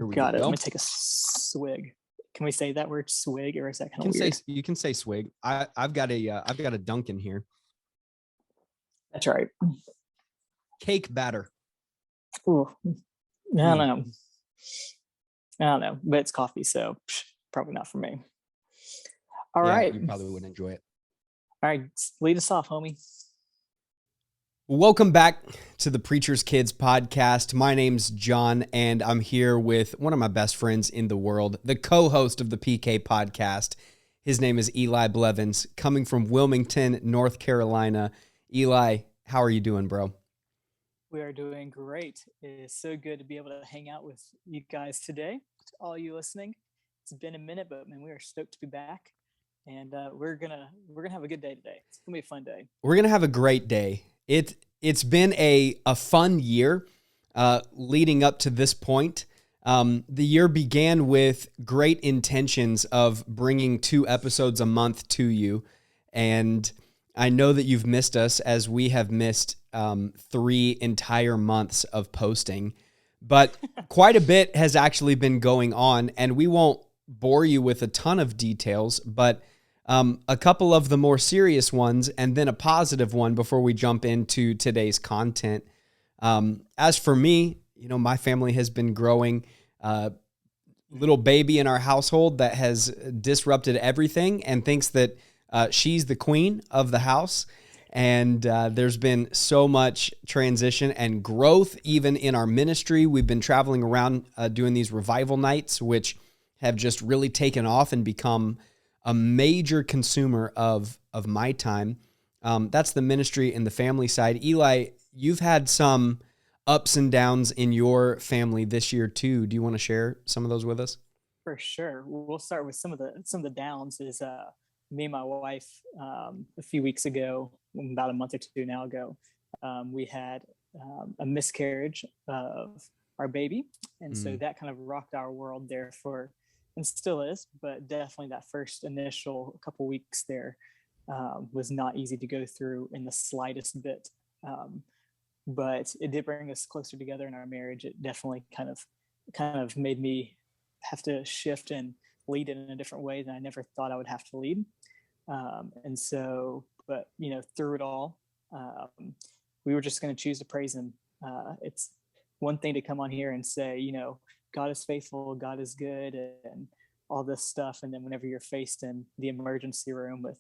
we Got it. go. Let me take a swig. Can we say that word swig, or is that kind of weird? You can say swig. I've got a Dunkin' here. That's right. Cake batter. Ooh, I don't know. I don't know, but it's coffee, so probably not for me. All right. You probably wouldn't enjoy it. All right, lead us off, homie. Welcome back to the Preacher's Kids podcast. My name's John, and I'm here with one of my best friends in the world, the co-host of the PK podcast. His name is Eli Blevins, coming from Wilmington, North Carolina. Eli, how are you doing, bro? We are doing great. It is so good to be able to hang out with you guys today. To all you listening, it's been a minute, but man, we are stoked to be back, and we're gonna have a good day today. It's gonna be a fun day. We're gonna have a great day. It's been a fun year leading up to this point. The year began with great intentions of bringing 2 episodes a month to you, and I know that you've missed us as we have missed 3 entire months of posting, but quite a bit has actually been going on, and we won't bore you with a ton of details, but a couple of the more serious ones and then a positive one before we jump into today's content. As for me, my family has been growing. Little baby in our household that has disrupted everything and thinks that she's the queen of the house. And there's been so much transition and growth even in our ministry. We've been traveling around doing these revival nights, which have just really taken off and become a major consumer of my time. That's the ministry and the family side. Eli, you've had some ups and downs in your family this year too. Do you want to share some of those with us? For sure. We'll start with some of the downs. Is me and my wife a few weeks ago, about a month or 2 now ago, we had a miscarriage of our baby, and so that kind of rocked our world there and still is, but definitely that first initial couple weeks there was not easy to go through in the slightest bit. But it did bring us closer together in our marriage. It definitely kind of made me have to shift and lead in a different way than I never thought I would have to lead. And so, but through it all, we were just going to choose to praise him. It's one thing to come on here and say, God is faithful, God is good, and all this stuff. And then whenever you're faced in the emergency room with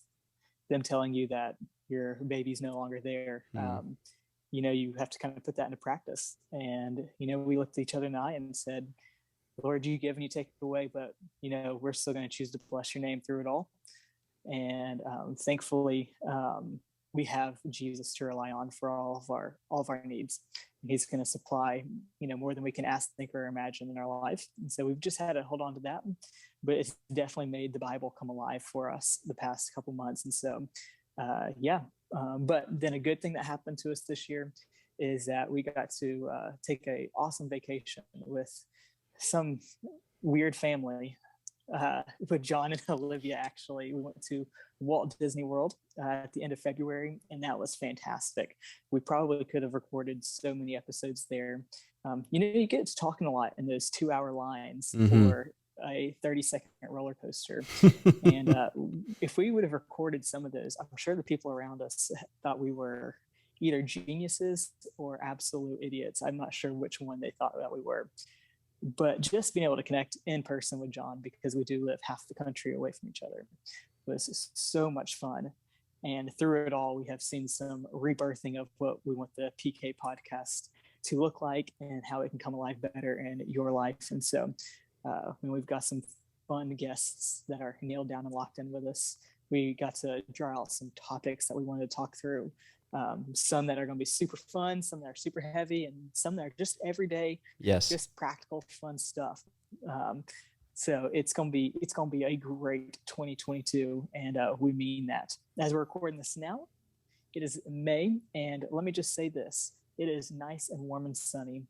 them telling you that your baby's no longer there, you have to kind of put that into practice. And, we looked at each other in the eye and said, Lord, you give and you take away, but, we're still going to choose to bless your name through it all. And thankfully, we have Jesus to rely on for all of our needs. And he's going to supply, more than we can ask, think, or imagine in our life. And so we've just had to hold on to that. But it's definitely made the Bible come alive for us the past couple months. And so, but then a good thing that happened to us this year is that we got to take a awesome vacation with some weird family. With John and Olivia, actually, we went to Walt Disney World at the end of February, and that was fantastic. We probably could have recorded so many episodes there. You get to talking a lot in those 2-hour lines for a 30-second roller coaster. And if we would have recorded some of those, I'm sure the people around us thought we were either geniuses or absolute idiots. I'm not sure which one they thought that we were. But just being able to connect in person with John, because we do live half the country away from each other, was so much fun. And through it all, we have seen some rebirthing of what we want the PK podcast to look like and how it can come alive better in your life. And so we've got some fun guests that are nailed down and locked in with us. We got to draw out some topics that we wanted to talk through. Some that are going to be super fun, some that are super heavy, and some that are just everyday, just practical fun stuff. So it's going to be a great 2022, and we mean that. As we're recording this now, it is May, and let me just say this: it is nice and warm and sunny,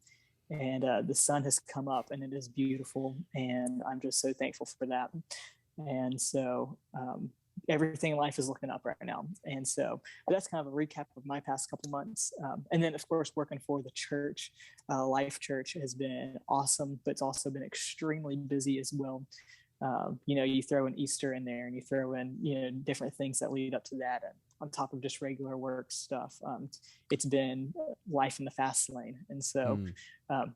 and the sun has come up, and it is beautiful, and I'm just so thankful for that. And so everything in life is looking up right now. And so that's kind of a recap of my past couple months. And then, of course, working for the church, Life Church, has been awesome, but it's also been extremely busy as well. You throw in Easter in there, and you throw in, different things that lead up to that, and on top of just regular work stuff. It's been life in the fast lane. And so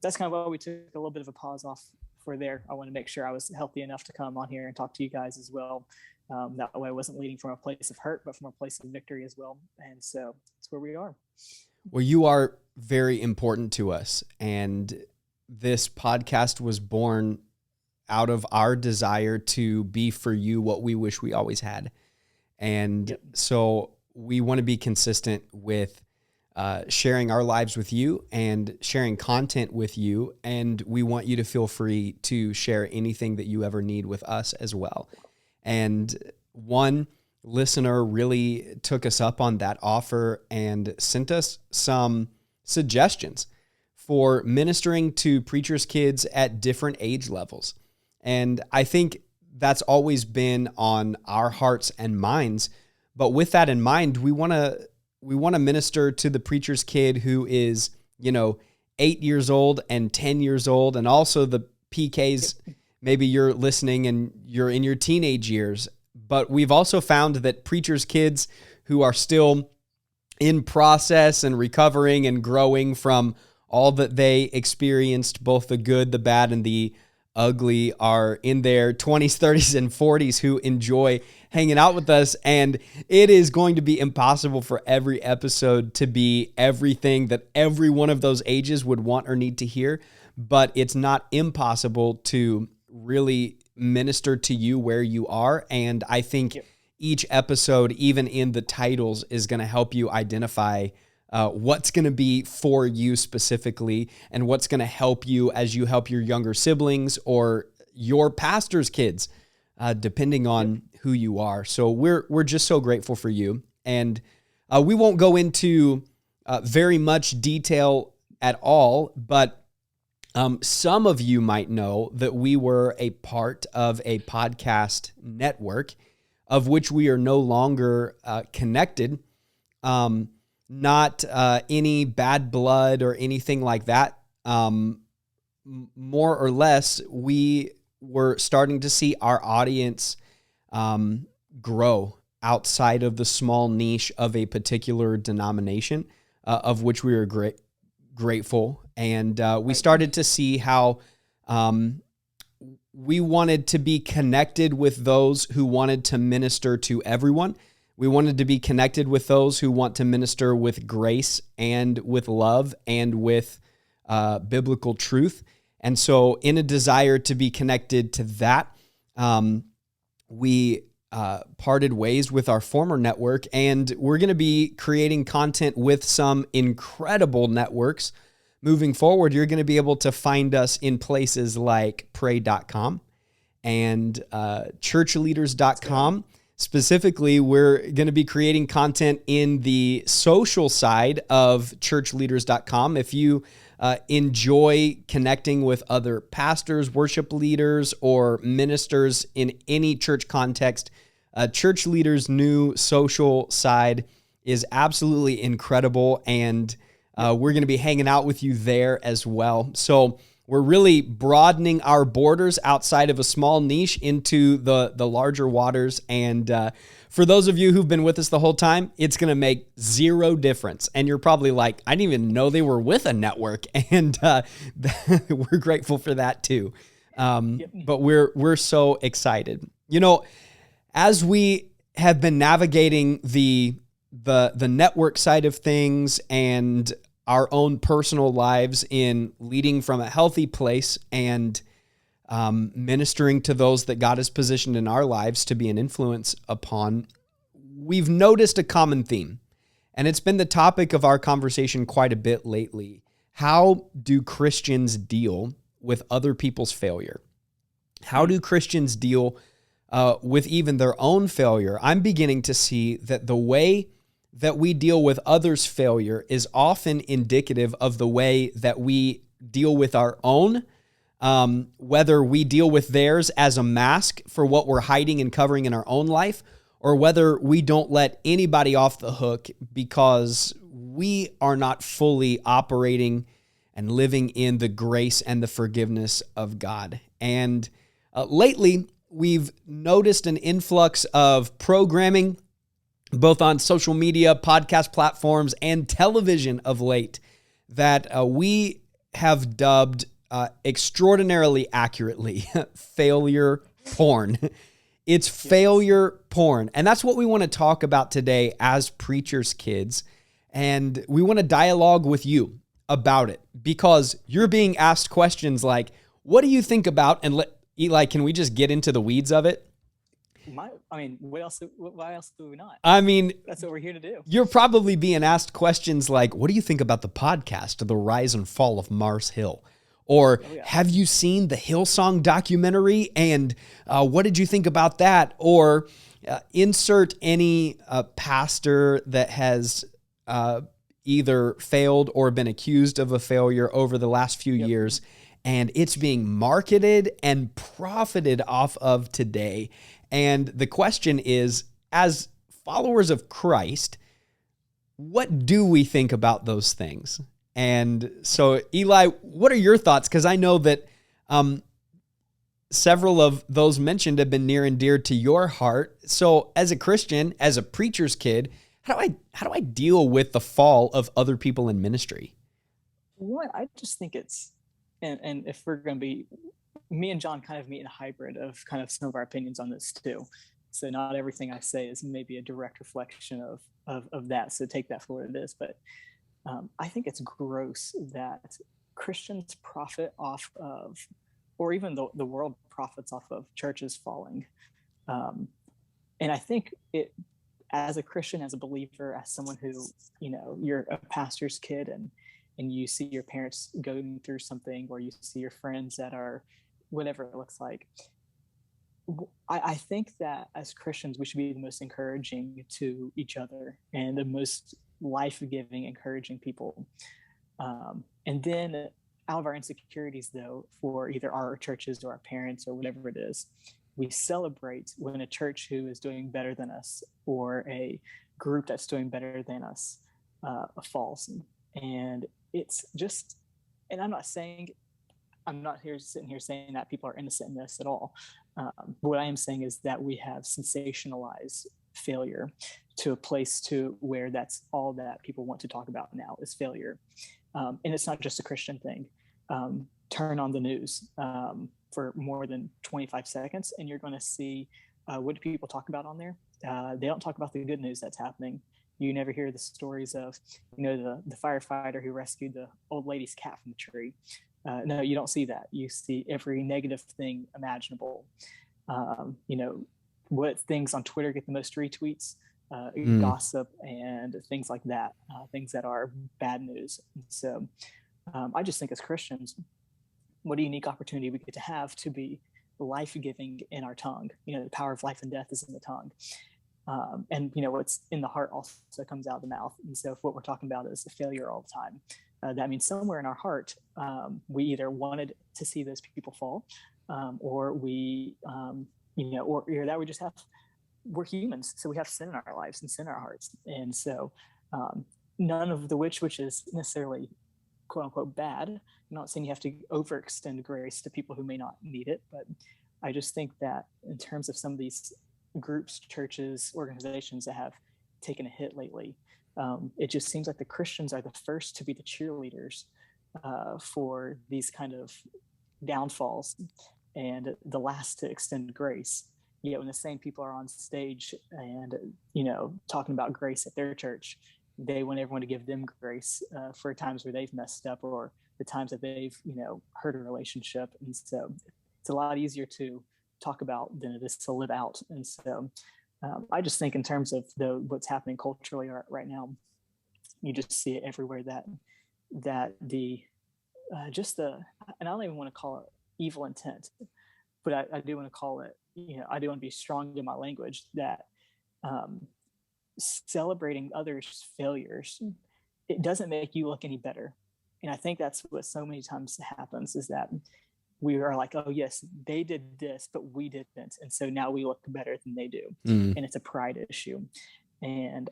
that's kind of why we took a little bit of a pause off for there. I want to make sure I was healthy enough to come on here and talk to you guys as well. That way I wasn't leading from a place of hurt, but from a place of victory as well. And so that's where we are. Well, you are very important to us. And this podcast was born out of our desire to be for you what we wish we always had. And so we want to be consistent with sharing our lives with you and sharing content with you. And we want you to feel free to share anything that you ever need with us as well. And one listener really took us up on that offer and sent us some suggestions for ministering to preachers' kids at different age levels. And I think that's always been on our hearts and minds. But with that in mind, we want to minister to the preacher's kid who is, 8 years old and 10 years old, and also the PKs. Maybe you're listening and you're in your teenage years. But we've also found that preachers' kids who are still in process and recovering and growing from all that they experienced, both the good, the bad, and the ugly, are in their 20s, 30s, and 40s who enjoy hanging out with us. And it is going to be impossible for every episode to be everything that every one of those ages would want or need to hear. But it's not impossible to really minister to you where you are. And I think each episode, even in the titles, is going to help you identify what's going to be for you specifically, and what's going to help you as you help your younger siblings or your pastor's kids, depending on who you are. So we're just so grateful for you. And we won't go into very much detail at all, but some of you might know that we were a part of a podcast network of which we are no longer connected. Not any bad blood or anything like that. More or less, we were starting to see our audience grow outside of the small niche of a particular denomination, of which we were grateful. And we started to see how we wanted to be connected with those who wanted to minister to everyone. We wanted to be connected with those who want to minister with grace and with love and with biblical truth. And so in a desire to be connected to that, we parted ways with our former network, and we're going to be creating content with some incredible networks. Moving forward, you're going to be able to find us in places like pray.com and churchleaders.com. Specifically, we're going to be creating content in the social side of churchleaders.com. If you enjoy connecting with other pastors, worship leaders, or ministers in any church context, Church Leaders' new social side is absolutely incredible, and we're going to be hanging out with you there as well. So we're really broadening our borders outside of a small niche into the larger waters. And for those of you who've been with us the whole time, it's going to make zero difference. And you're probably like, I didn't even know they were with a network. And we're grateful for that too. But we're so excited. As we have been navigating the network side of things and our own personal lives in leading from a healthy place and ministering to those that God has positioned in our lives to be an influence upon, we've noticed a common theme, and it's been the topic of our conversation quite a bit lately. How do Christians deal with other people's failure? How do Christians deal with even their own failure? I'm beginning to see that the way that we deal with others' failure is often indicative of the way that we deal with our own, whether we deal with theirs as a mask for what we're hiding and covering in our own life, or whether we don't let anybody off the hook because we are not fully operating and living in the grace and the forgiveness of God. And lately, we've noticed an influx of programming, both on social media, podcast platforms, and television of late, that we have dubbed extraordinarily accurately failure porn. It's failure porn. And that's what we want to talk about today as preachers' kids. And we want to dialogue with you about it because you're being asked questions like, what do you think about, and Eli, can we just get into the weeds of it? Why else do we not? I mean, that's what we're here to do. You're probably being asked questions like, what do you think about the podcast, The Rise and Fall of Mars Hill? Or have you seen the Hillsong documentary? And what did you think about that? Or insert any pastor that has either failed or been accused of a failure over the last few years, and it's being marketed and profited off of today. And the question is, as followers of Christ, what do we think about those things? And so, Eli, what are your thoughts? Because I know that several of those mentioned have been near and dear to your heart. So as a Christian, as a preacher's kid, how do I deal with the fall of other people in ministry? What I just think it's, and if we're going to be, me and Jon kind of meet in a hybrid of kind of some of our opinions on this too. So not everything I say is maybe a direct reflection of that. So take that for what it is. But I think it's gross that Christians profit off of, or even the world profits off of churches falling. And I think it, as a Christian, as a believer, as someone who, you're a pastor's kid and you see your parents going through something, or you see your friends that are whatever it looks like. I think that as Christians, we should be the most encouraging to each other and the most life-giving, encouraging people. And then out of our insecurities, though, for either our churches or our parents or whatever it is, we celebrate when a church who is doing better than us or a group that's doing better than us falls. And it's just, and I'm not sitting here saying that people are innocent in this at all. What I am saying is that we have sensationalized failure to a place to where that's all that people want to talk about now is failure. And it's not just a Christian thing. Turn on the news for more than 25 seconds and you're going to see what do people talk about on there? They don't talk about the good news that's happening. You never hear the stories of, the firefighter who rescued the old lady's cat from the tree. No, you don't see that. You see every negative thing imaginable. What things on Twitter get the most retweets, gossip and things like that, things that are bad news. So I just think as Christians, what a unique opportunity we get to have to be life-giving in our tongue. The power of life and death is in the tongue. And what's in the heart also comes out of the mouth. And so if what we're talking about is a failure all the time, that means somewhere in our heart, we either wanted to see those people fall, or we, or that we just have, we're humans. So we have sin in our lives and sin in our hearts. And so none of which is necessarily quote unquote bad. I'm not saying you have to overextend grace to people who may not need it, but I just think that in terms of some of these groups, churches, organizations that have taken a hit lately, it just seems like the Christians are the first to be the cheerleaders for these kind of downfalls and the last to extend grace. Yet when the same people are on stage and, talking about grace at their church, they want everyone to give them grace for times where they've messed up or the times that they've, hurt a relationship. And so it's a lot easier to talk about than it is to live out. And so I just think in terms of what's happening culturally right now, you just see it everywhere that the and I don't even want to call it evil intent, but I do want to call it, I do want to be strong in my language that celebrating others' failures, it doesn't make you look any better. And I think that's what so many times happens is that we are like, oh yes, they did this, but we didn't, and so now we look better than they do, Mm. and it's a pride issue. And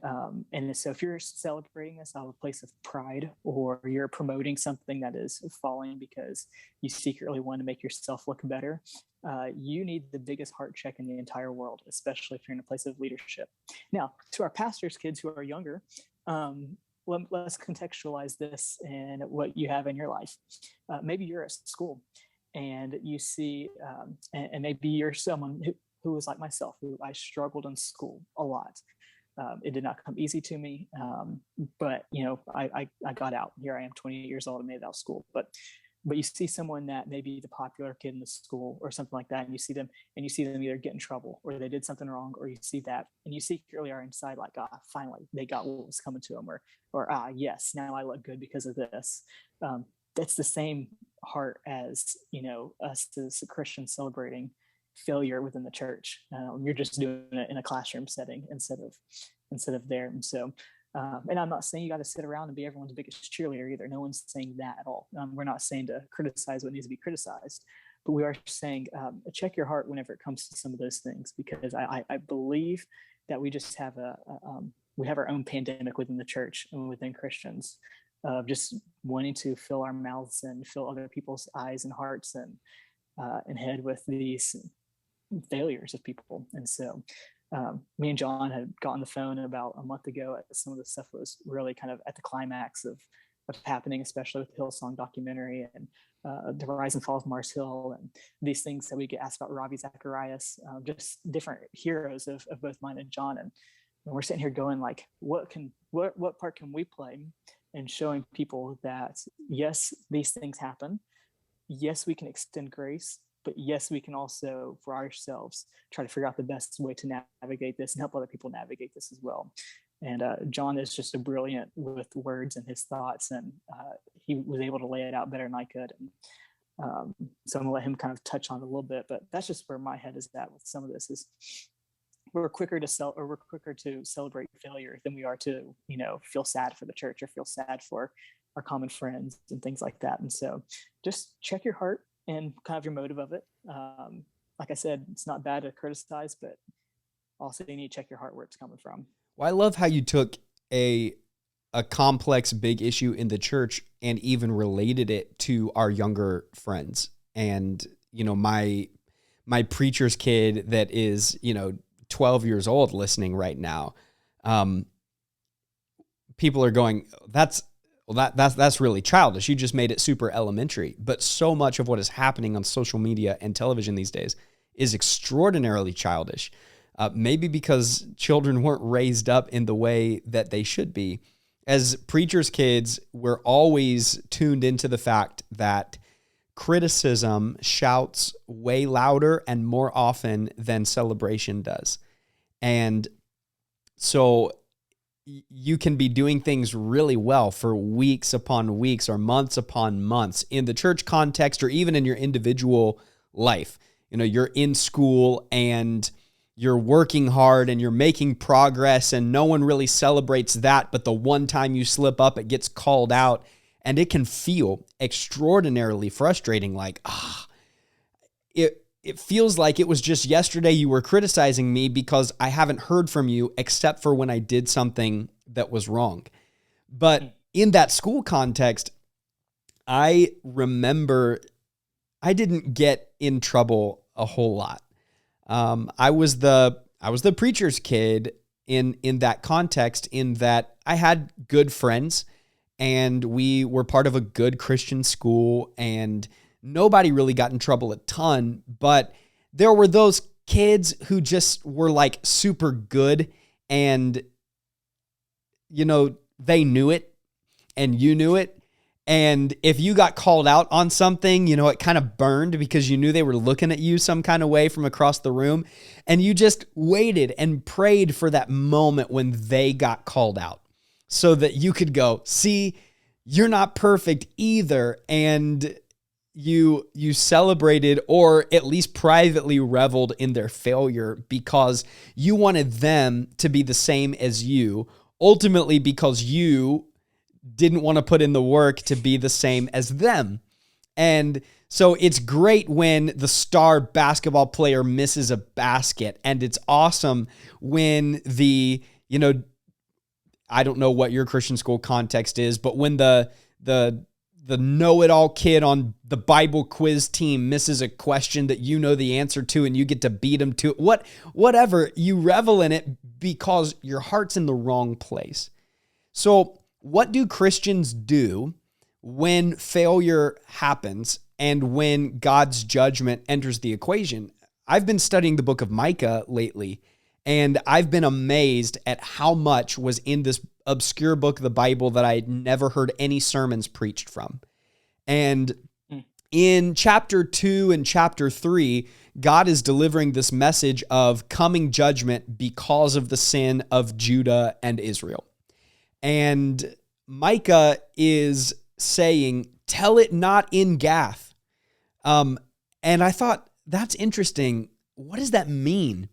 so if you're celebrating this out of a place of pride, or you're promoting something that is falling because you secretly want to make yourself look better, you need the biggest heart check in the entire world, especially if you're in a place of leadership. Now, to our pastors' kids who are younger, let's contextualize this in what you have in your life. Maybe you're at school and you see, and maybe you're someone who was like myself, who I struggled in school a lot. It did not come easy to me, but I got out. Here I am, 28 years old, and made it out of school. But you see someone that may be the popular kid in the school or something like that, and you see them either get in trouble, or they did something wrong, or you see that, and you secretly are inside like, finally they got what was coming to them, or yes, now I look good because of this. That's the same heart as us as Christians celebrating failure within the church. You're just doing it in a classroom setting instead of there. And so, and I'm not saying you got to sit around and be everyone's biggest cheerleader either. No one's saying that at all. We're not saying to criticize what needs to be criticized, but we are saying check your heart whenever it comes to some of those things, because I believe that we just have we have our own pandemic within the church and within Christians of just wanting to fill our mouths and fill other people's eyes and hearts and head with these failures of people. And so me and Jon had gotten the phone about a month ago as some of the stuff was really kind of at the climax of happening, especially with the Hillsong documentary and the rise and fall of Mars Hill, and these things that we get asked about Ravi Zacharias, just different heroes of both mine and Jon. And we're sitting here going like, what part can we play in showing people that yes, these things happen. Yes, we can extend grace, but yes, we can also, for ourselves, try to figure out the best way to navigate this and help other people navigate this as well. And Jon is just a brilliant with words and his thoughts, and he was able to lay it out better than I could. And so I'm gonna let him kind of touch on it a little bit, but that's just where my head is at with some of this. Is we're quicker to celebrate failure than we are to feel sad for the church or feel sad for our common friends and things like that. And so just check your heart and kind of your motive of it. Like I said, it's not bad to criticize, but also you need to check your heart where it's coming from. Well, I love how you took a complex, big issue in the church and even related it to our younger friends. And, my preacher's kid that is, 12 years old listening right now. People are going, that's really childish. You just made it super elementary. But so much of what is happening on social media and television these days is extraordinarily childish. Maybe because children weren't raised up in the way that they should be. As preachers' kids, we're always tuned into the fact that criticism shouts way louder and more often than celebration does. And so you can be doing things really well for weeks upon weeks or months upon months in the church context or even in your individual life. You're in school and you're working hard and you're making progress and no one really celebrates that, but the one time you slip up, it gets called out, and it can feel extraordinarily frustrating. Like, it feels like it was just yesterday you were criticizing me because I haven't heard from you except for when I did something that was wrong. But in that school context, I remember I didn't get in trouble a whole lot. I was the preacher's kid in that context, in that I had good friends and we were part of a good Christian school and nobody really got in trouble a ton, but there were those kids who just were like super good and, they knew it and you knew it. And if you got called out on something, it kind of burned because you knew they were looking at you some kind of way from across the room. And you just waited and prayed for that moment when they got called out so that you could go, see, you're not perfect either. And you celebrated or at least privately reveled in their failure because you wanted them to be the same as you, ultimately because you didn't want to put in the work to be the same as them. And So it's great when the star basketball player misses a basket, and it's awesome when I don't know what your Christian school context is, but when the know-it-all kid on the Bible quiz team misses a question that you know the answer to and you get to beat them to it, whatever, you revel in it because your heart's in the wrong place. So what do Christians do when failure happens and when God's judgment enters the equation? I've been studying the book of Micah lately, and I've been amazed at how much was in this obscure book of the Bible that I had never heard any sermons preached from. And in chapter 2 and chapter 3, God is delivering this message of coming judgment because of the sin of Judah and Israel. And Micah is saying, tell it not in Gath. And I thought, that's interesting. What does that mean?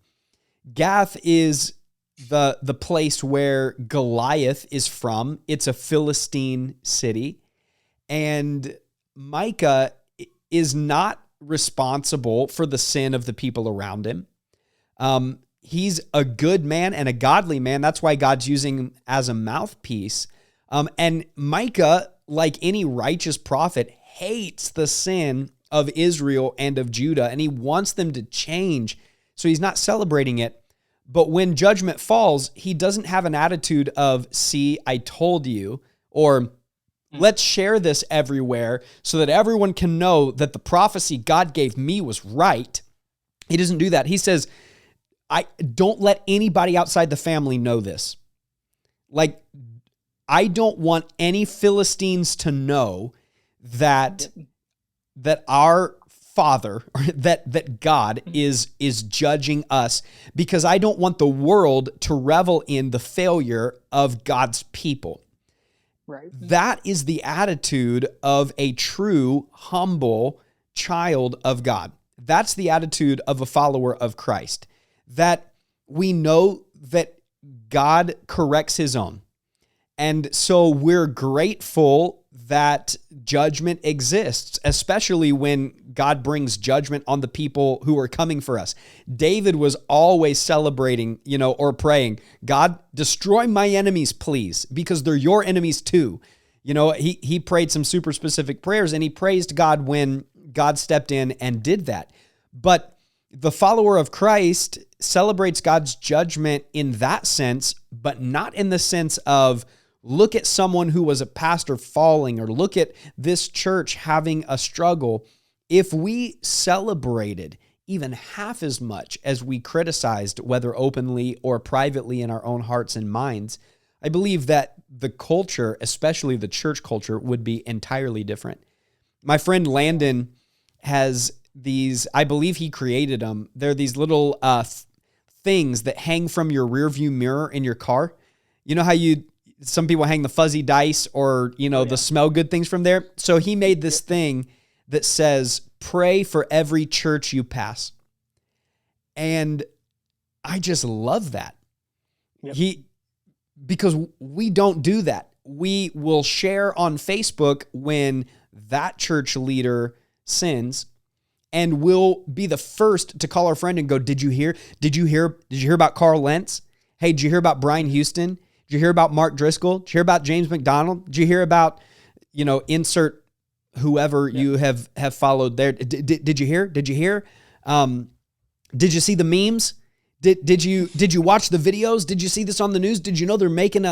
Gath is the place where Goliath is from. It's a Philistine city. And Micah is not responsible for the sin of the people around him. He's a good man and a godly man. That's why God's using him as a mouthpiece. And Micah, like any righteous prophet, hates the sin of Israel and of Judah, and he wants them to change. So he's not celebrating it. But when judgment falls, he doesn't have an attitude of, see, I told you, or let's share this everywhere so that everyone can know that the prophecy God gave me was right. He doesn't do that. He says, I don't let anybody outside the family know this. Like, I don't want any Philistines to know that our Father, or that God is judging us, because I don't want the world to revel in the failure of God's people. Right. That is the attitude of a true, humble child of God. That's the attitude of a follower of Christ. That we know that God corrects his own. And so we're grateful that judgment exists, especially when God brings judgment on the people who are coming for us. David was always celebrating, or praying, God, destroy my enemies, please, because they're your enemies too. He prayed some super specific prayers, and he praised God when God stepped in and did that. But the follower of Christ celebrates God's judgment in that sense, but not in the sense of, look at someone who was a pastor falling, or look at this church having a struggle. If we celebrated even half as much as we criticized, whether openly or privately in our own hearts and minds, I believe that the culture, especially the church culture, would be entirely different. My friend Landon has these, I believe he created them. They're these little things that hang from your rearview mirror in your car. You know how some people hang the fuzzy dice or, the smell good things from there. So he made this thing that says, pray for every church you pass. And I just love that. Yep. Because we don't do that. We will share on Facebook when that church leader sins, and we'll be the first to call our friend and go, did you hear about Carl Lentz? Hey, did you hear about Brian Houston? Did you hear about Mark Driscoll? Did you hear about James McDonald? Did you hear about, insert whoever you have followed there? Did you hear? Did you hear? Did you see the memes? Did you watch the videos? Did you see this on the news? Did you know they're making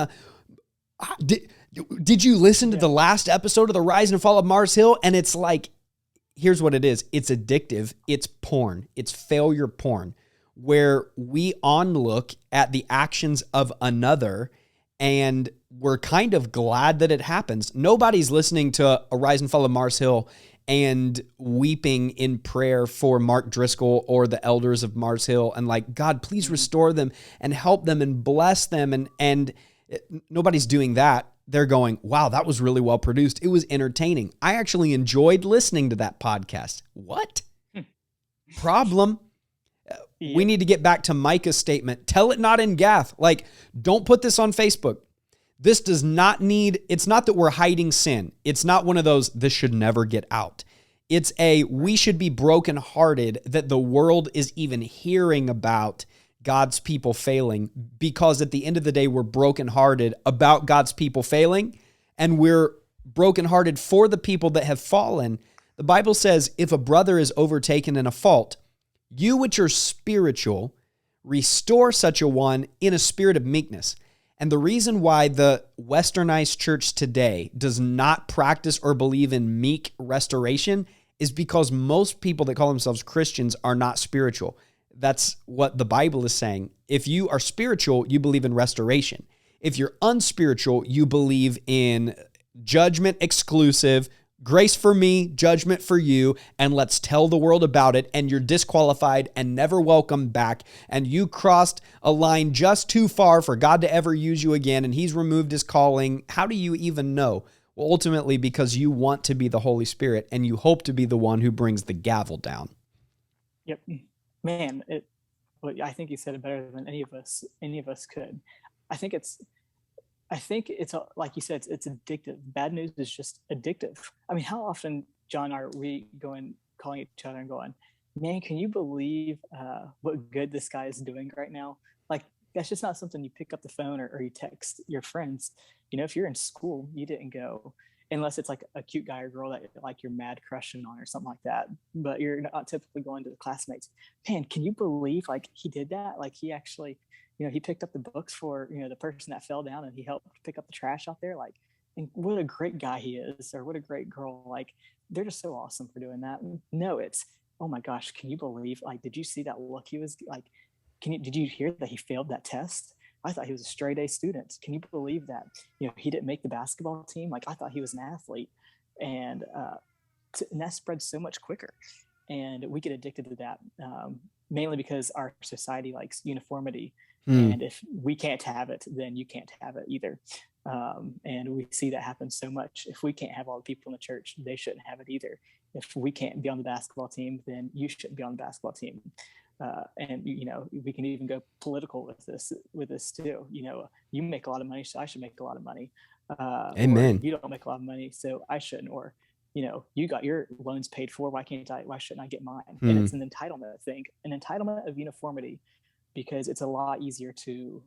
did you listen to the last episode of The Rise and Fall of Mars Hill? And it's like, here's what it is. It's addictive. It's porn. It's failure porn, where we onlook at the actions of another and we're kind of glad that it happens. Nobody's listening to A Rise and Fall of Mars Hill and weeping in prayer for Mark Driscoll or the elders of Mars Hill and like, God, please restore them and help them and bless them. And nobody's doing that. They're going, wow, that was really well produced. It was entertaining. I actually enjoyed listening to that podcast. What? Problem. We need to get back to Micah's statement. Tell it not in Gath. Like, don't put this on Facebook. This does not need, it's not that we're hiding sin. It's not one of those, this should never get out. It's we should be brokenhearted that the world is even hearing about God's people failing, because at the end of the day, we're brokenhearted about God's people failing, and we're brokenhearted for the people that have fallen. The Bible says, if a brother is overtaken in a fault, you which are spiritual, restore such a one in a spirit of meekness. And the reason why the westernized church today does not practice or believe in meek restoration is because most people that call themselves Christians are not spiritual. That's what the Bible is saying. If you are spiritual, you believe in restoration. If you're unspiritual, you believe in judgment exclusive, grace for me, judgment for you, and let's tell the world about it, and you're disqualified and never welcome back, and you crossed a line just too far for God to ever use you again, and he's removed his calling. How do you even know? Well, ultimately, because you want to be the Holy Spirit, and you hope to be the one who brings the gavel down. Yep. Man, I think you said it better than any of us could. I think it's like you said, it's addictive. Bad news is just addictive. I mean, how often, John, are we calling each other and going, man, can you believe what good this guy is doing right now? Like, that's just not something you pick up the phone or you text your friends. If you're in school, you didn't go, unless it's like a cute guy or girl that like you're mad crushing on or something like that. But you're not typically going to the classmates. Man, can you believe like he did that? Like he actually, he picked up the books for, the person that fell down, and he helped pick up the trash out there. Like, and what a great guy he is, or what a great girl. Like, they're just so awesome for doing that. No, it's, oh my gosh, can you believe, like, did you see that look he was like, did you hear that he failed that test? I thought he was a straight A student. Can you believe that? He didn't make the basketball team. Like, I thought he was an athlete, and that spreads so much quicker, and we get addicted to that, mainly because our society likes uniformity. And if we can't have it, then you can't have it either. And we see that happen so much. If we can't have all the people in the church, they shouldn't have it either. If we can't be on the basketball team, then you shouldn't be on the basketball team. And we can even go political with this too. You make a lot of money, so I should make a lot of money. Amen. You don't make a lot of money, so I shouldn't. Or you got your loans paid for. Why shouldn't I get mine? And it's an entitlement thing, an entitlement of uniformity, because it's a lot easier to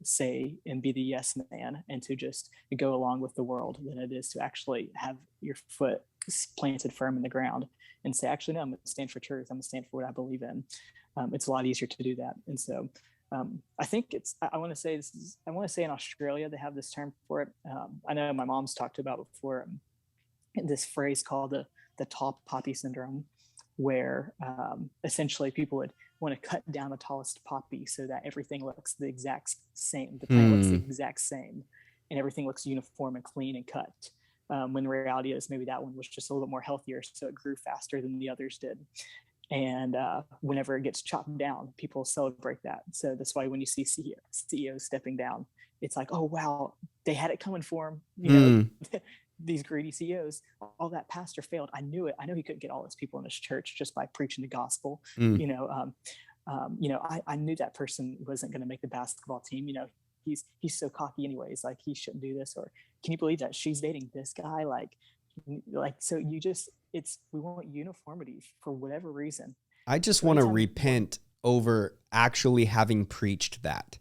say and be the yes man and to just go along with the world than it is to actually have your foot planted firm in the ground and say, actually, no, I'm going to stand for truth. I'm going to stand for what I believe in. It's a lot easier to do that. And so I think I want to say in Australia, they have this term for it. I know my mom's talked about before, this phrase called the tall poppy syndrome, where essentially people would want to cut down the tallest poppy so that everything looks the exact same. The plant looks the exact same, and everything looks uniform and clean and cut. When the reality is maybe that one was just a little bit more healthier, so it grew faster than the others did. And whenever it gets chopped down, people celebrate that. So that's why when you see CEOs stepping down, it's like, oh wow, they had it coming for them. These greedy CEOs, all that pastor failed. I knew it. I know he couldn't get all his people in his church just by preaching the gospel. I knew that person wasn't going to make the basketball team. He's so cocky anyways. Like, he shouldn't do this. Or can you believe that she's dating this guy? So we want uniformity for whatever reason. I just want to repent over actually having preached that.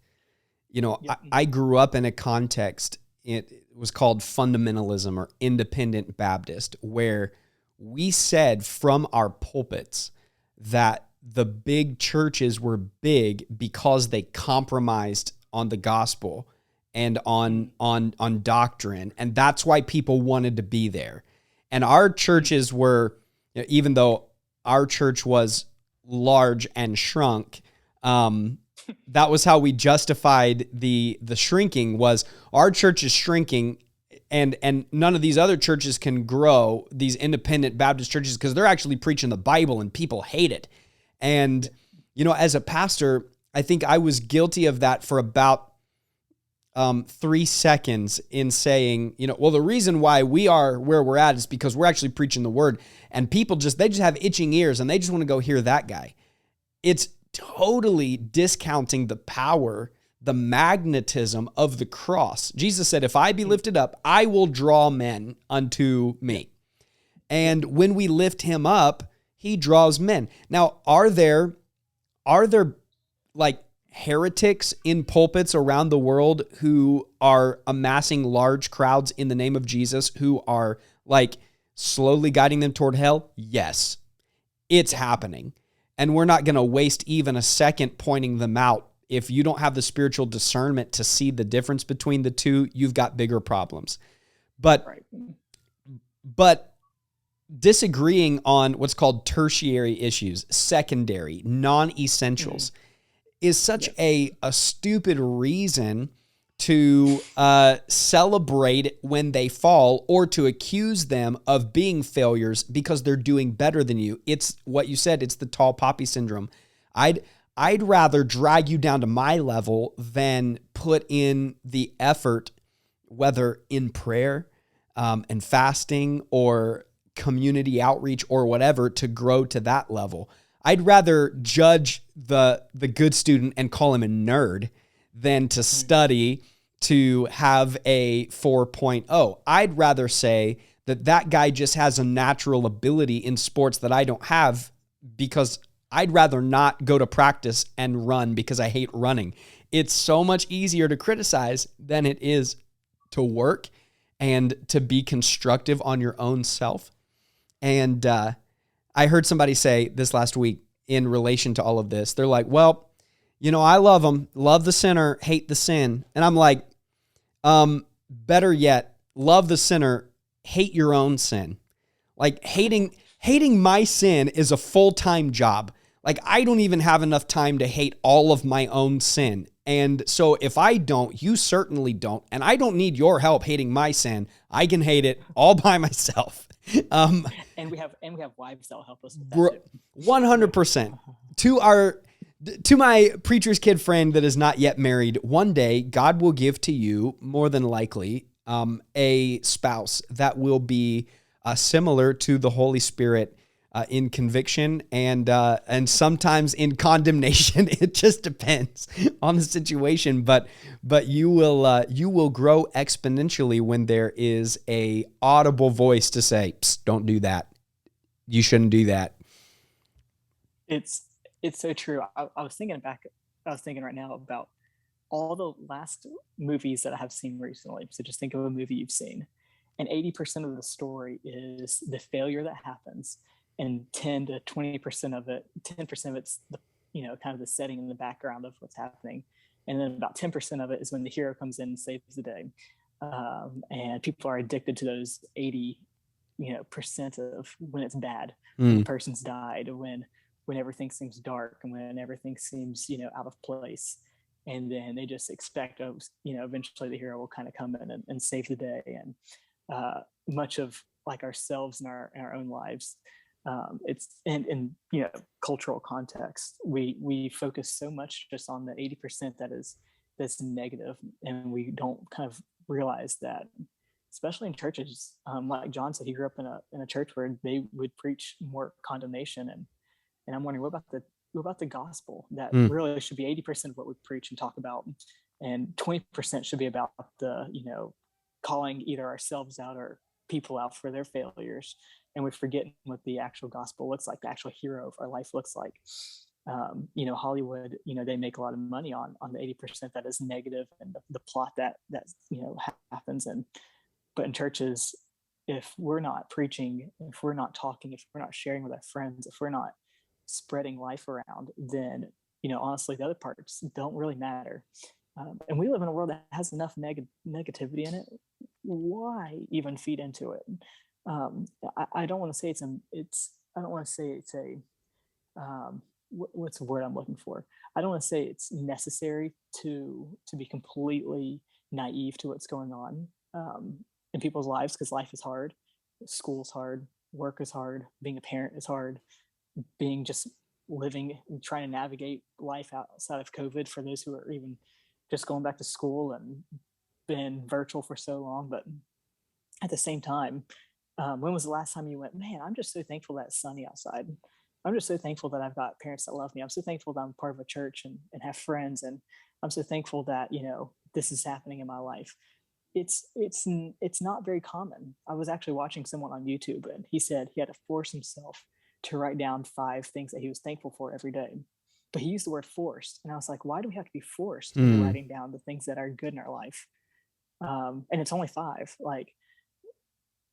I grew up in a context, it was called fundamentalism or independent Baptist, where we said from our pulpits that the big churches were big because they compromised on the gospel and on doctrine. And that's why people wanted to be there. And our churches were, even though our church was large and shrunk, that was how we justified the shrinking, was our church is shrinking and none of these other churches can grow, these independent Baptist churches, because they're actually preaching the Bible and people hate it. And, as a pastor, I think I was guilty of that for about 3 seconds in saying, well, the reason why we are where we're at is because we're actually preaching the word, and people they just have itching ears and they just want to go hear that guy. It's totally discounting the power, the magnetism of the cross. Jesus said, if I be lifted up, I will draw men unto me. And when we lift him up, he draws men. Now, are there like heretics in pulpits around the world who are amassing large crowds in the name of Jesus, who are like slowly guiding them toward hell? Yes, it's happening. And we're not going to waste even a second pointing them out. If you don't have the spiritual discernment to see the difference between the two, you've got bigger problems. But disagreeing on what's called tertiary issues, secondary, non-essentials, is such a stupid reason to celebrate when they fall or to accuse them of being failures because they're doing better than you. It's what you said. It's the tall poppy syndrome. I'd rather drag you down to my level than put in the effort, whether in prayer and fasting or community outreach or whatever, to grow to that level. I'd rather judge the good student and call him a nerd than to study to have a 4.0. I'd rather say that guy just has a natural ability in sports that I don't have, because I'd rather not go to practice and run because I hate running. It's so much easier to criticize than it is to work and to be constructive on your own self. And I heard somebody say this last week in relation to all of this. They're like, well, I love them, love the sinner, hate the sin. And I'm like, better yet, love the sinner, hate your own sin. Like hating my sin is a full-time job. Like I don't even have enough time to hate all of my own sin. And so if I don't, you certainly don't. And I don't need your help hating my sin. I can hate it all by myself. And we have wives that'll help us with that too. 100%. To my preacher's kid friend that is not yet married, one day God will give to you, more than likely, a spouse that will be similar to the Holy Spirit in conviction and sometimes in condemnation. It just depends on the situation, but you will grow exponentially when there is a audible voice to say, psst, don't do that. You shouldn't do that. It's so true. I was thinking right now about all the last movies that I have seen recently. So just think of a movie you've seen, and 80% of the story is the failure that happens, and 10 to 20% of it, 10% of it's the kind of the setting in the background of what's happening, and then about 10% of it is when the hero comes in and saves the day. And people are addicted to those 80% of when it's bad, when the person's died, when everything seems dark and when everything seems out of place, and then they just expect eventually the hero will kind of come in and save the day. And much of like ourselves in our own lives, it's in cultural context, we focus so much just on the 80% that's negative, and we don't kind of realize that, especially in churches, like John said, he grew up in a church where they would preach more condemnation, and I'm wondering, what about the gospel that really should be 80% of what we preach and talk about, and 20% should be about the calling either ourselves out or people out for their failures, and we forget what the actual gospel looks like, the actual hero of our life looks like. Hollywood, they make a lot of money on the 80% that is negative and the plot that happens. But in churches, if we're not preaching, if we're not talking, if we're not sharing with our friends, if we're not spreading life around, then honestly the other parts don't really matter. And we live in a world that has enough negativity in it. Why even feed into it? I don't want to say it's a what's the word I'm looking for? I don't want to say it's necessary to be completely naive to what's going on in people's lives, because life is hard, school's hard, work is hard, being a parent is hard, being just living and trying to navigate life outside of COVID for those who are even just going back to school and been virtual for so long. But at the same time, when was the last time you went, man, I'm just so thankful that it's sunny outside. I'm just so thankful that I've got parents that love me. I'm so thankful that I'm part of a church and have friends. And I'm so thankful that, this is happening in my life. it's not very common. I was actually watching someone on YouTube, and he said he had to force himself to write down 5 things that he was thankful for every day. But he used the word forced, and I was like, why do we have to be forced into Mm, writing down the things that are good in our life? And it's only 5. Like,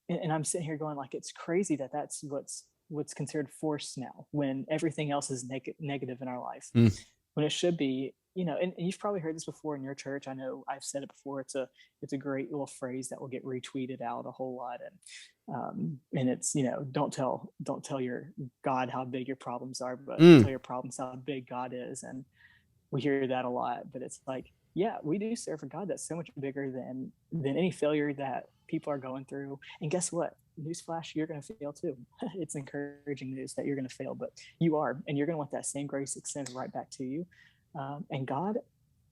and I'm sitting here going, like, it's crazy that that's what's considered forced now, when everything else is negative in our life, mm, when it should be, and you've probably heard this before in your church. I know I've said it before. It's a great little phrase that will get retweeted out a whole lot. And it's, don't tell your God how big your problems are, but mm. tell your problems how big God is. And we hear that a lot, but it's like, yeah, we do serve a God that's so much bigger than any failure that people are going through. And guess what? Newsflash, you're going to fail too. It's encouraging news that you're going to fail, but you are, and you're going to want that same grace extended right back to you. And God,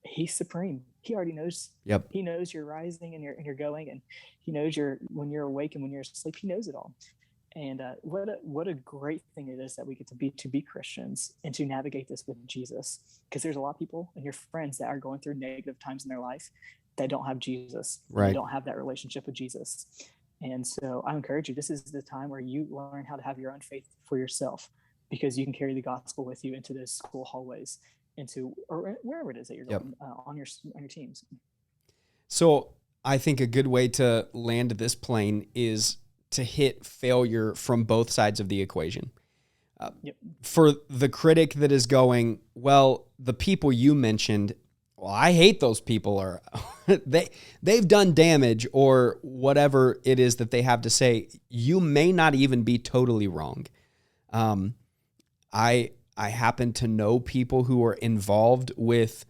He's supreme. He already knows. Yep. He knows you're rising and you're going, and He knows when you're awake and when you're asleep. He knows it all. And what a great thing it is that we get to be Christians and to navigate this with Jesus, because there's a lot of people and your friends that are going through negative times in their life that don't have Jesus. Right. They don't have that relationship with Jesus. And so I encourage you, this is the time where you learn how to have your own faith for yourself, because you can carry the gospel with you into those school hallways, or wherever it is that you're going. Yep. On your teams. So I think a good way to land this plane is to hit failure from both sides of the equation. Yep. For the critic that is going, well, the people you mentioned, well, I hate those people, or they've done damage, or whatever it is that they have to say, you may not even be totally wrong. I happen to know people who are involved with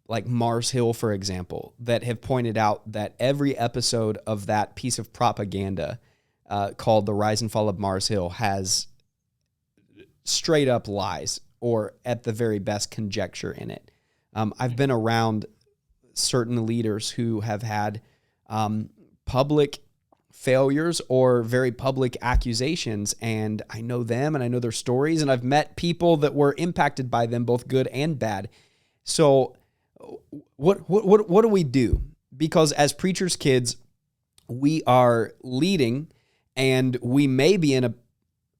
like Mars Hill, for example, that have pointed out that every episode of that piece of propaganda called The Rise and Fall of Mars Hill has straight up lies, or at the very best conjecture in it. I've been around certain leaders who have had public failures or very public accusations, and I know them and I know their stories, and I've met people that were impacted by them, both good and bad. So what do we do? Because as preachers' kids, we are leading, and we may be in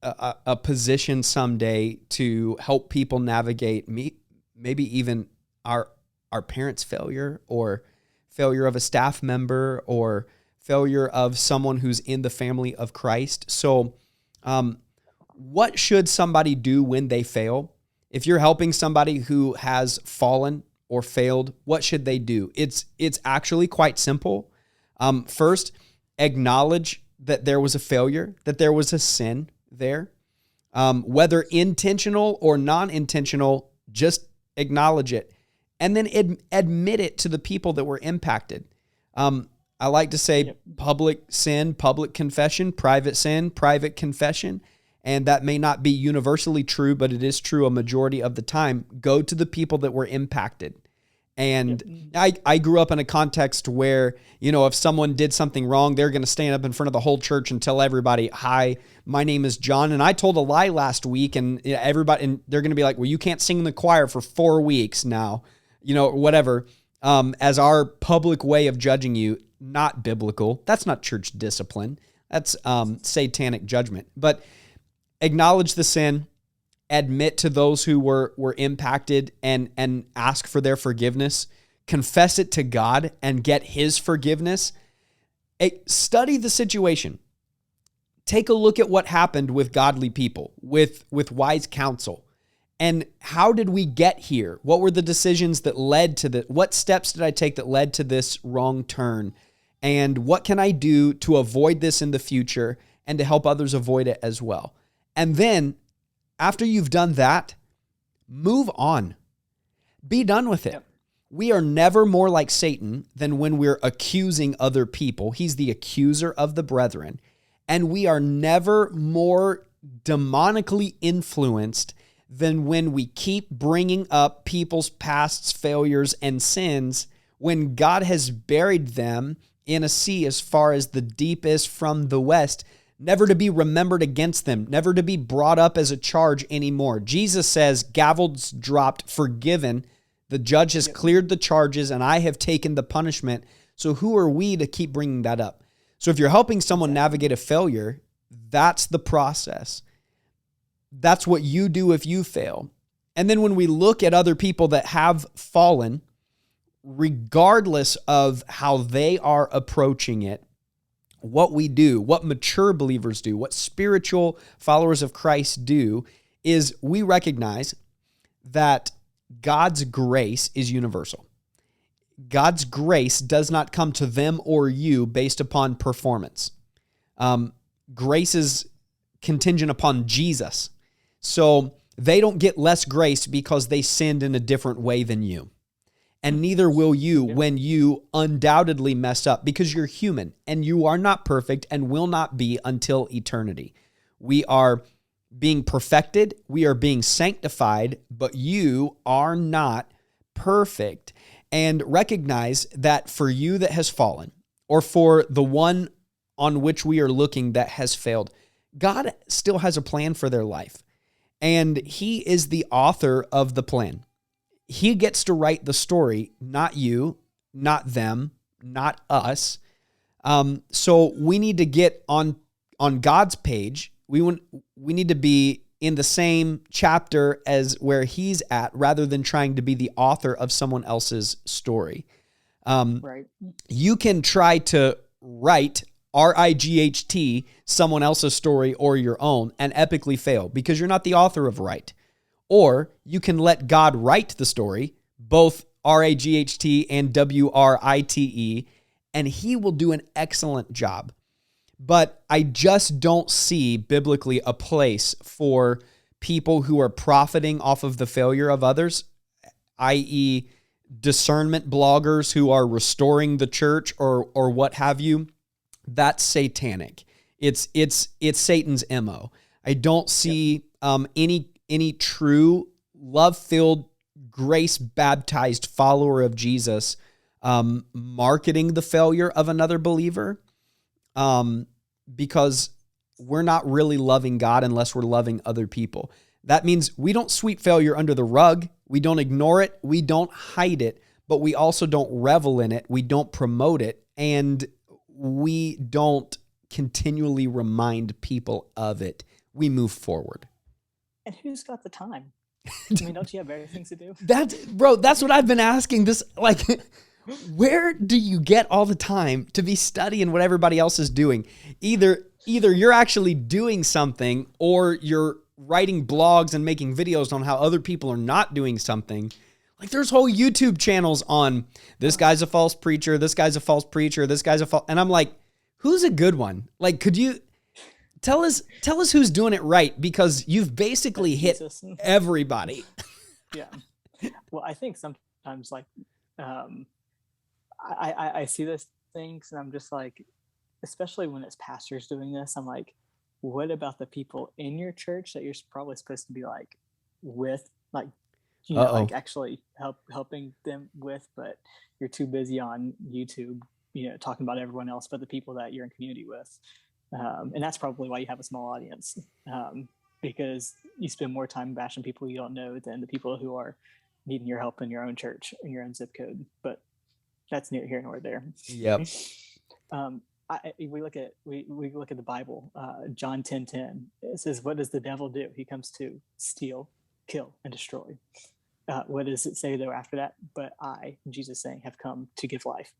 a position someday to help people navigate maybe even our parents' failure, or failure of a staff member, or failure of someone who's in the family of Christ. So what should somebody do when they fail? If you're helping somebody who has fallen or failed, what should they do? It's actually quite simple. First, acknowledge that there was a failure, that there was a sin there. Whether intentional or non-intentional, just acknowledge it. And then admit it to the people that were impacted. I like to say public sin, public confession, private sin, private confession. And that may not be universally true, but it is true a majority of the time. Go to the people that were impacted. And I grew up in a context where, if someone did something wrong, they're going to stand up in front of the whole church and tell everybody, hi, my name is John, and I told a lie last week, and everybody, and they're going to be like, well, you can't sing in the choir for 4 weeks now, whatever, as our public way of judging you. Not biblical. That's not church discipline. That's satanic judgment. But acknowledge the sin, admit to those who were impacted, and ask for their forgiveness. Confess it to God and get His forgiveness. Study the situation. Take a look at what happened with godly people, with wise counsel. And how did we get here? What were the decisions that led to the? What steps did I take that led to this wrong turn? And what can I do to avoid this in the future and to help others avoid it as well? And then, after you've done that, move on. Be done with it. Yep. We are never more like Satan than when we're accusing other people. He's the accuser of the brethren. And we are never more demonically influenced than when we keep bringing up people's pasts, failures, and sins when God has buried them in a sea as far as the deep is from the west, never to be remembered against them, never to be brought up as a charge anymore. Jesus says, gavel's dropped, forgiven. The judge has cleared the charges, and I have taken the punishment. So who are we to keep bringing that up? So if you're helping someone navigate a failure, that's the process. That's what you do if you fail. And then when we look at other people that have fallen, regardless of how they are approaching it, what we do, what mature believers do, what spiritual followers of Christ do, is we recognize that God's grace is universal. God's grace does not come to them or you based upon performance. Grace is contingent upon Jesus. So they don't get less grace because they sinned in a different way than you. And neither will you when you undoubtedly mess up, because you're human and you are not perfect and will not be until eternity. We are being perfected. We are being sanctified, but you are not perfect. And recognize that for you that has fallen, or for the one on which we are looking that has failed, God still has a plan for their life. And he is the author of the plan. He gets to write the story, not you, not them, not us. So we need to get on God's page. We need to be in the same chapter as where he's at, rather than trying to be the author of someone else's story. Right. You can try to write RIGHT someone else's story or your own and epically fail because you're not the author of right. Or you can let God write the story, both RAGHT and WRITE, and he will do an excellent job. But I just don't see biblically a place for people who are profiting off of the failure of others, i.e., discernment bloggers who are restoring the church or what have you. That's satanic. It's Satan's MO. I don't see any true love-filled, grace-baptized follower of Jesus marketing the failure of another believer, because we're not really loving God unless we're loving other people. That means we don't sweep failure under the rug. We don't ignore it. We don't hide it, but we also don't revel in it. We don't promote it, and we don't continually remind people of it. We move forward. And who's got the time? I mean, don't you have better things to do? That's what I've been asking this, like, where do you get all the time to be studying what everybody else is doing? Either you're actually doing something, or you're writing blogs and making videos on how other people are not doing something. Like, there's whole YouTube channels on this guy's a false preacher, this guy's a false preacher, this guy's a false, and I'm like, who's a good one? Like, could you tell us who's doing it right? Because you've basically hit everybody. Yeah. Well, I think sometimes, like, I see those things and I'm just like, especially when it's pastors doing this, I'm like, what about the people in your church that you're probably supposed to be like with, like, you know, like actually helping them with, but you're too busy on YouTube, you know, talking about everyone else but the people that you're in community with. And that's probably why you have a small audience, because you spend more time bashing people you don't know than the people who are needing your help in your own church, in your own zip code. But that's neither here nor there. Yep. We look at the Bible. John 10:10. It says, "What does the devil do? He comes to steal, kill, and destroy." What does it say though after that? "But I," Jesus saying, "have come to give life."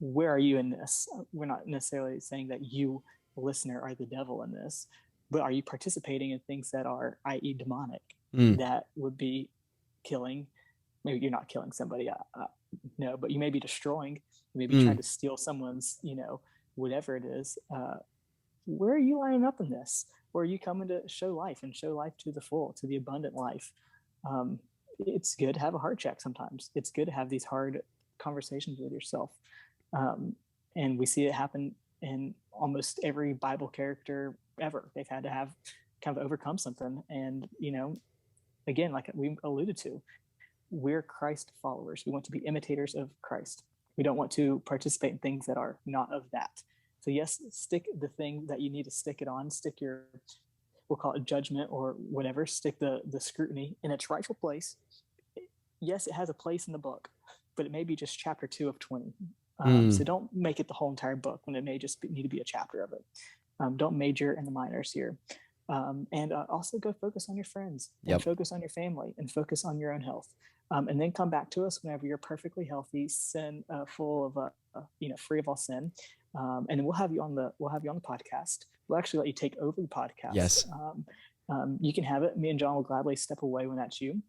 Where are you in this? We're not necessarily saying that you, the listener, are the devil in this, but are you participating in things that are, i.e., demonic, that would be killing? Maybe you're not killing somebody, no, but you may be destroying. You may be trying to steal someone's, you know, whatever it is. Where are you lining up in this? Or are you coming to show life and show life to the full, to the abundant life? It's good to have a heart check sometimes. It's good to have these hard conversations with yourself. And we see it happen in almost every Bible character ever. They've had to have kind of overcome something. And, you know, again, like we alluded to, we're Christ followers. We want to be imitators of Christ. We don't want to participate in things that are not of that. So yes, stick the thing that you need to stick it on, stick your, we'll call it judgment or whatever, stick the scrutiny in its rightful place. Yes, it has a place in the book, but it may be just chapter 2 of 20. Mm. So don't make it the whole entire book when it may just need to be a chapter of it. Don't major in the minors here. And also go focus on your friends, and focus on your family, and focus on your own health. And then come back to us whenever you're perfectly healthy, sin full of free of all sin. And then we'll have you on the podcast. We'll actually let you take over the podcast. Yes. You can have it. Me and Jon will gladly step away when that's you.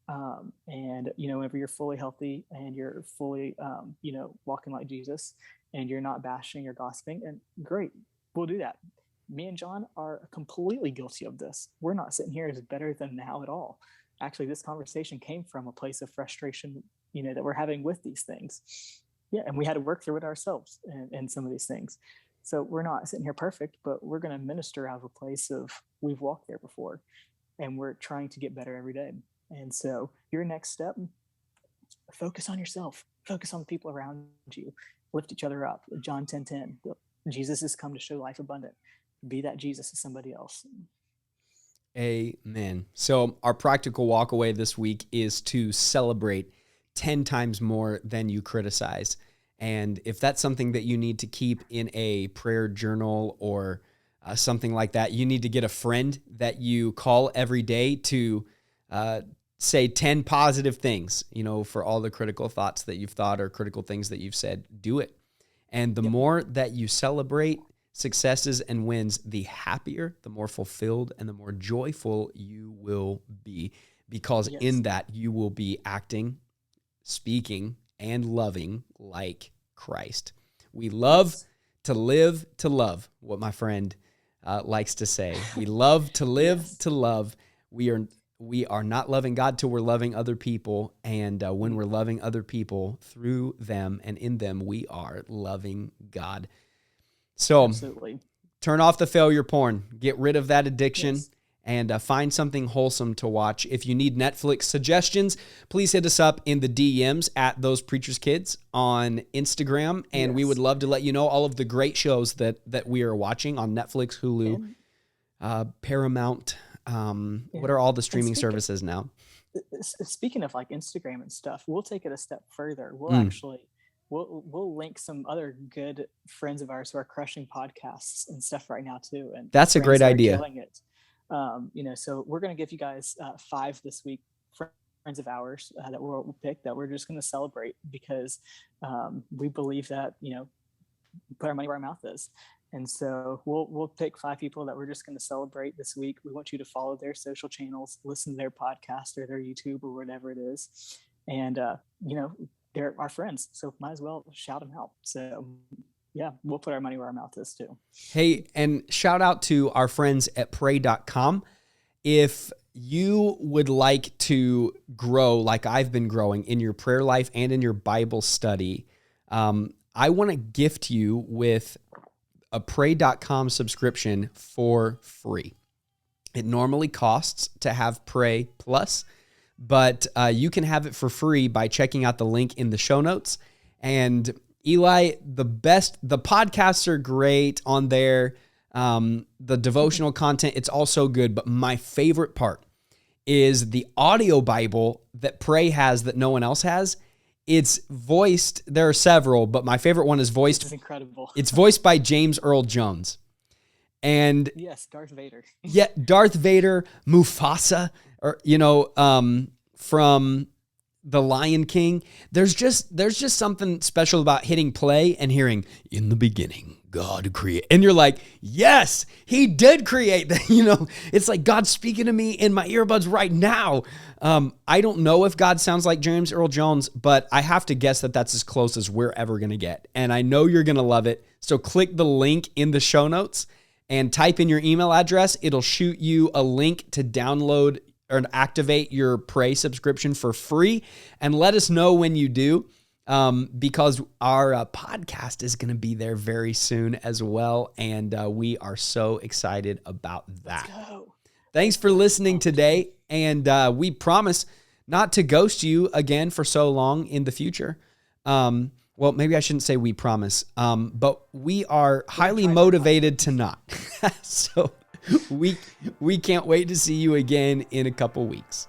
And whenever you're fully healthy and you're fully walking like Jesus, and you're not bashing or gossiping, and great, we'll do that. Me and Jon are completely guilty of this. We're not sitting here as better than now at all. Actually, this conversation came from a place of frustration, that we're having with these things. Yeah, and we had to work through it ourselves and some of these things. So we're not sitting here perfect, but we're going to minister out of a place of we've walked there before, and we're trying to get better every day. And so your next step, focus on yourself, focus on the people around you, lift each other up. John 10:10, Jesus has come to show life abundant. Be that Jesus to somebody else. Amen. So our practical walkaway this week is to celebrate 10 times more than you criticize. And if that's something that you need to keep in a prayer journal or something like that, you need to get a friend that you call every day to say 10 positive things, for all the critical thoughts that you've thought or critical things that you've said. Do it. And the more that you celebrate successes and wins, the happier, the more fulfilled, and the more joyful you will be, because in that you will be acting, speaking, and loving like Christ. We love to live to love, what my friend likes to say. We love to live to love. We are not loving God till we're loving other people, and when we're loving other people, through them and in them, we are loving God. So absolutely. Turn off the failure porn, get rid of that addiction, and find something wholesome to watch. If you need Netflix suggestions, please hit us up in the DMs at Those Preachers Kids on Instagram, and we would love to let you know all of the great shows that we are watching on Netflix, Hulu, Paramount. What are all the streaming services now? Speaking of like Instagram and stuff, we'll take it a step further. We'll link some other good friends of ours who are crushing podcasts and stuff right now too. And that's a great idea. Killing it. So we're going to give you guys 5 this week, friends of ours that we'll pick, that we're just going to celebrate, because we believe that, put our money where our mouth is. And so we'll pick 5 people that we're just going to celebrate this week. We want you to follow their social channels, listen to their podcast or their YouTube or whatever it is. And, they're our friends, so might as well shout them out. So we'll put our money where our mouth is too. Hey, and shout out to our friends at pray.com. If you would like to grow like I've been growing in your prayer life and in your Bible study, I want to gift you with a pray.com subscription for free. It normally costs to have Pray Plus, but you can have it for free by checking out the link in the show notes. And Eli, the podcasts are great on there. The devotional content, it's also good. But my favorite part is the audio Bible that Pray has that no one else has. It's voiced. There are several, but my favorite one is voiced. It's incredible. It's voiced by James Earl Jones. And yes, Darth Vader. Yeah, Darth Vader, Mufasa, or from The Lion King. There's just something special about hitting play and hearing, "In the beginning, God created," and you're like, yes, He did create that. It's like God's speaking to me in my earbuds right now. I don't know if God sounds like James Earl Jones, but I have to guess that that's as close as we're ever gonna get, and I know you're gonna love it. So click the link in the show notes and type in your email address. It'll shoot you a link to download or activate your Pray subscription for free. And let us know when you do, because our podcast is going to be there very soon as well. And we are so excited about that. Let's go. Thanks for listening today. And we promise not to ghost you again for so long in the future. Well, maybe I shouldn't say we promise, but we are highly motivated to not. So we can't wait to see you again in a couple weeks.